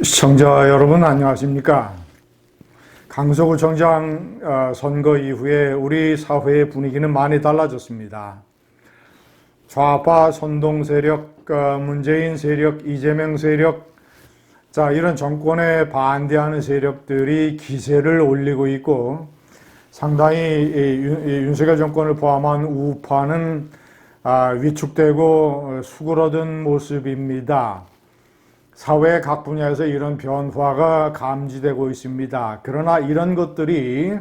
시청자 여러분 안녕하십니까? 강서구청장 선거 이후에 우리 사회의 분위기는 많이 달라졌습니다. 좌파 선동 세력, 문재인 세력, 이재명 세력, 이런 정권에 반대하는 세력들이 기세를 올리고 있고 상당히 윤석열 정권을 포함한 우파는 위축되고 수그러든 모습입니다. 사회 각 분야에서 이런 변화가 감지되고 있습니다. 그러나 이런 것들이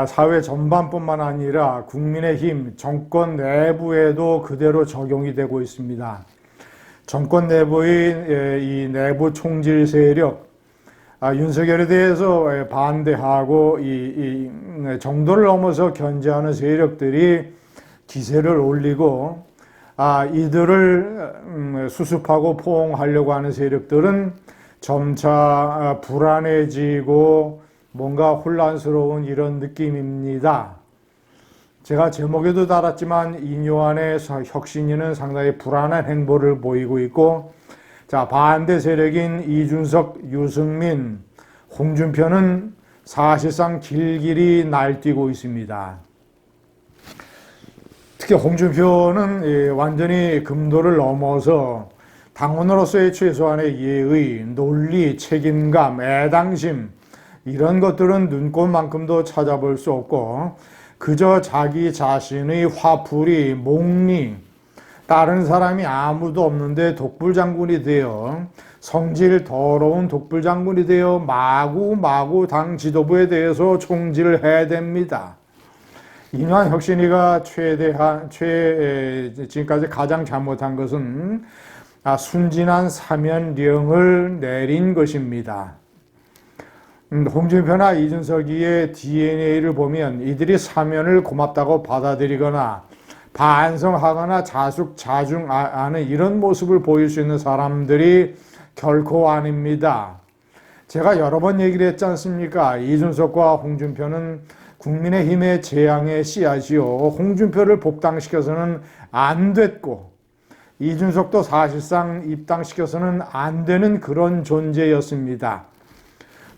사회 전반뿐만 아니라 국민의힘 정권 내부에도 그대로 적용이 되고 있습니다. 정권 내부의 이 내부 총질 세력, 윤석열에 대해서 반대하고 이 정도를 넘어서 견제하는 세력들이 기세를 올리고 이들을 수습하고 포옹하려고 하는 세력들은 점차 불안해지고 뭔가 혼란스러운 이런 느낌입니다. 제가 제목에도 달았지만 인요한의 혁신위는 상당히 불안한 행보를 보이고 있고, 반대 세력인 이준석, 유승민, 홍준표는 사실상 길길이 날뛰고 있습니다. 특히 홍준표는 완전히 금도를 넘어서 당원으로서의 최소한의 예의, 논리, 책임감, 애당심 이런 것들은 눈꽃만큼도 찾아볼 수 없고 그저 자기 자신의 화풀이, 몽리, 다른 사람이 아무도 없는데 독불장군이 되어 성질 더러운 독불장군이 되어 마구마구 당 지도부에 대해서 총질을 해야 됩니다. 인요한 혁신위가 지금까지 가장 잘못한 것은 순진한 사면령을 내린 것입니다. 홍준표나 이준석이의 DNA를 보면 이들이 사면을 고맙다고 받아들이거나 반성하거나 자중하는 이런 모습을 보일 수 있는 사람들이 결코 아닙니다. 제가 여러 번 얘기를 했지 않습니까? 이준석과 홍준표는 국민의힘의 재앙의 씨앗이요. 홍준표를 복당시켜서는 안 됐고 이준석도 사실상 입당시켜서는 안 되는 그런 존재였습니다.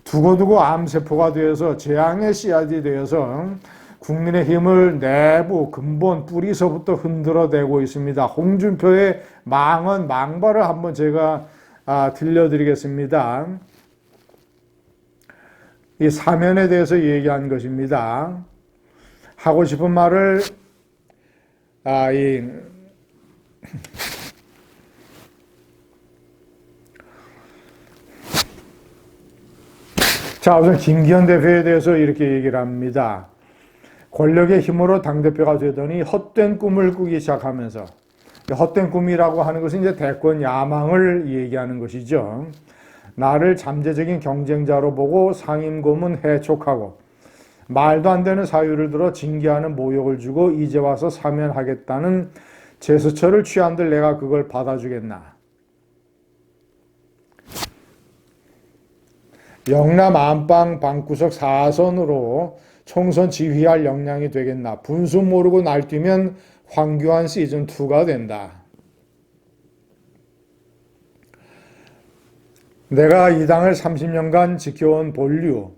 두고두고 암세포가 되어서 재앙의 씨앗이 되어서 국민의힘을 내부 근본 뿌리서부터 흔들어대고 있습니다. 홍준표의 망언 망발을 한번 제가 들려드리겠습니다. 이 사면에 대해서 얘기한 것입니다. 하고 싶은 말을 우선 김기현 대표에 대해서 이렇게 얘기를 합니다. 권력의 힘으로 당대표가 되더니 헛된 꿈을 꾸기 시작하면서, 헛된 꿈이라고 하는 것은 이제 대권 야망을 얘기하는 것이죠. 나를 잠재적인 경쟁자로 보고 상임고문 해촉하고 말도 안 되는 사유를 들어 징계하는 모욕을 주고 이제 와서 사면하겠다는 제스처를 취한들 내가 그걸 받아주겠나. 영남 안방 방구석 4선으로 총선 지휘할 역량이 되겠나. 분수 모르고 날뛰면 황교안 시즌2가 된다. 내가 이 당을 30년간 지켜온 본류,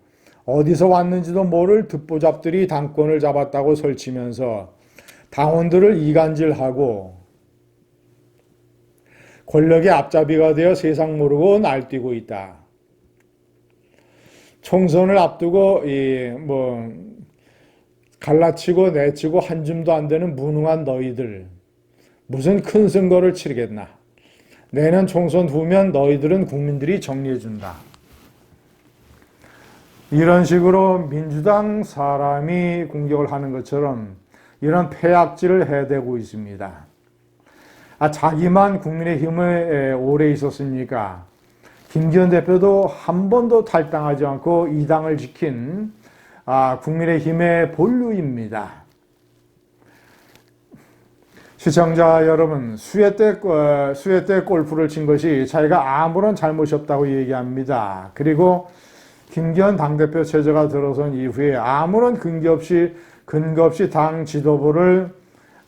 어디서 왔는지도 모를 듣보잡들이 당권을 잡았다고 설치면서 당원들을 이간질하고 권력의 앞잡이가 되어 세상 모르고 날뛰고 있다. 총선을 앞두고 갈라치고 내치고 한 줌도 안 되는 무능한 너희들, 무슨 큰 선거를 치르겠나. 내년 총선 후면 너희들은 국민들이 정리해준다. 이런 식으로 민주당 사람이 공격을 하는 것처럼 이런 폐악질을 해대고 있습니다. 자기만 국민의힘에 오래 있었습니까? 김기현 대표도 한 번도 탈당하지 않고 이 당을 지킨 국민의힘의 본류입니다. 시청자 여러분, 수해 때 골프를 친 것이 자기가 아무런 잘못이 없다고 얘기합니다. 그리고 김기현 당대표 체제가 들어선 이후에 아무런 근거 없이 당 지도부를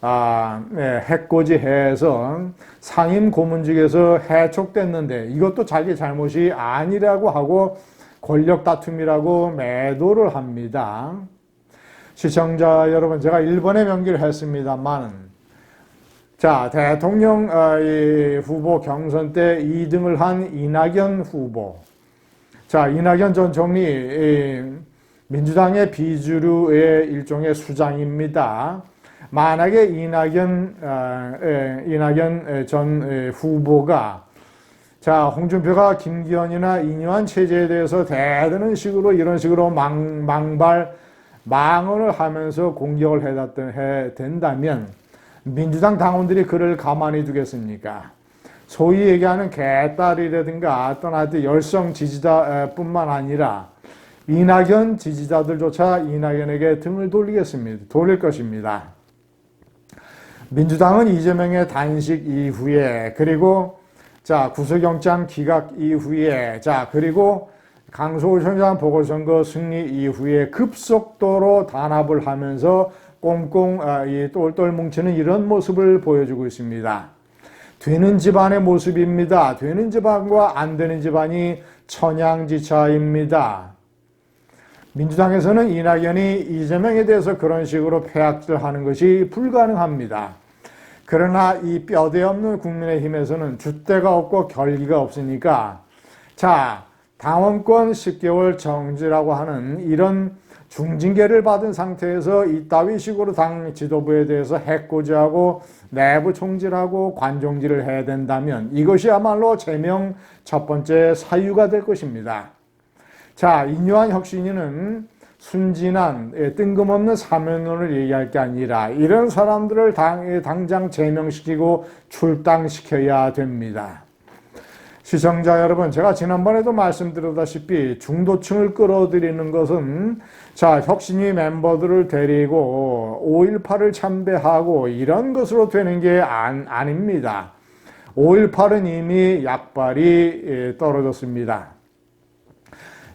해코지해서 상임 고문직에서 해촉됐는데 이것도 자기 잘못이 아니라고 하고 권력 다툼이라고 매도를 합니다. 시청자 여러분, 제가 1번에 명기를 했습니다만, 자, 대통령 후보 경선 때 2등을 한 이낙연 후보. 자, 이낙연 전 총리, 민주당의 비주류의 일종의 수장입니다. 만약에 이낙연 전 후보가 자, 홍준표가 김기현이나 이뇨한 체제에 대해서 대드는 식으로 이런 식으로 망언을 하면서 공격을 해 된다면 민주당 당원들이 그를 가만히 두겠습니까? 소위 얘기하는 개딸이라든가 떠나듯 열성 지지자뿐만 아니라 이낙연 지지자들조차 이낙연에게 등을 돌릴 것입니다. 민주당은 이재명의 단식 이후에, 그리고 자, 구속영장 기각 이후에, 자, 그리고 강서구청장 보궐선거 승리 이후에 급속도로 단합을 하면서 꽁꽁 똘똘 뭉치는 이런 모습을 보여주고 있습니다. 되는 집안의 모습입니다. 되는 집안과 안 되는 집안이 천양지차입니다. 민주당에서는 이낙연이 이재명에 대해서 그런 식으로 패악질하는 것이 불가능합니다. 그러나 이 뼈대 없는 국민의힘에서는 줏대가 없고 결기가 없으니까 자, 당원권 10개월 정지라고 하는 이런 중징계를 받은 상태에서 이따위 식으로 당 지도부에 대해서 해코지하고 내부 총질하고 관종질을 해야 된다면 이것이야말로 제명 첫 번째 사유가 될 것입니다. 자, 이뇨한 혁신위는 순진한 뜬금없는 사면론을 얘기할 게 아니라 이런 사람들을 당장 제명시키고 출당시켜야 됩니다. 시청자 여러분, 제가 지난번에도 말씀드렸다시피 중도층을 끌어들이는 것은 자, 혁신위 멤버들을 데리고 5.18을 참배하고 이런 것으로 되는 게 아닙니다. 5.18은 이미 약발이 떨어졌습니다.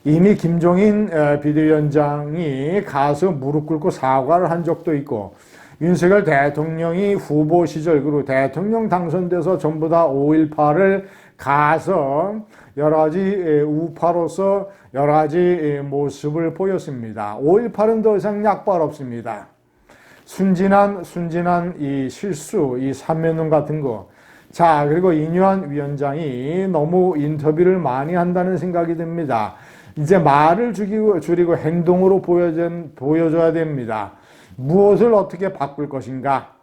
이미 김종인 비대위원장이 가서 무릎 꿇고 사과를 한 적도 있고 윤석열 대통령이 후보 시절 그리고 대통령 당선돼서 전부 다 5.18을 가서 여러 가지 우파로서 여러 가지 모습을 보였습니다. 5.18은 더 이상 약발 없습니다. 순진한 이 실수, 이 삼면론 같은 거. 자, 그리고 이뇨한 위원장이 너무 인터뷰를 많이 한다는 생각이 듭니다. 이제 말을 줄이고 행동으로 보여줘야 됩니다. 무엇을 어떻게 바꿀 것인가?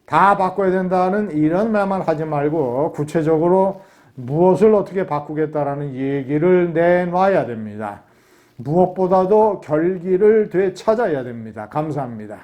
다 바꿔야 된다는 이런 말만 하지 말고 구체적으로 무엇을 어떻게 바꾸겠다라는 얘기를 내놔야 됩니다. 무엇보다도 결기를 되찾아야 됩니다. 감사합니다.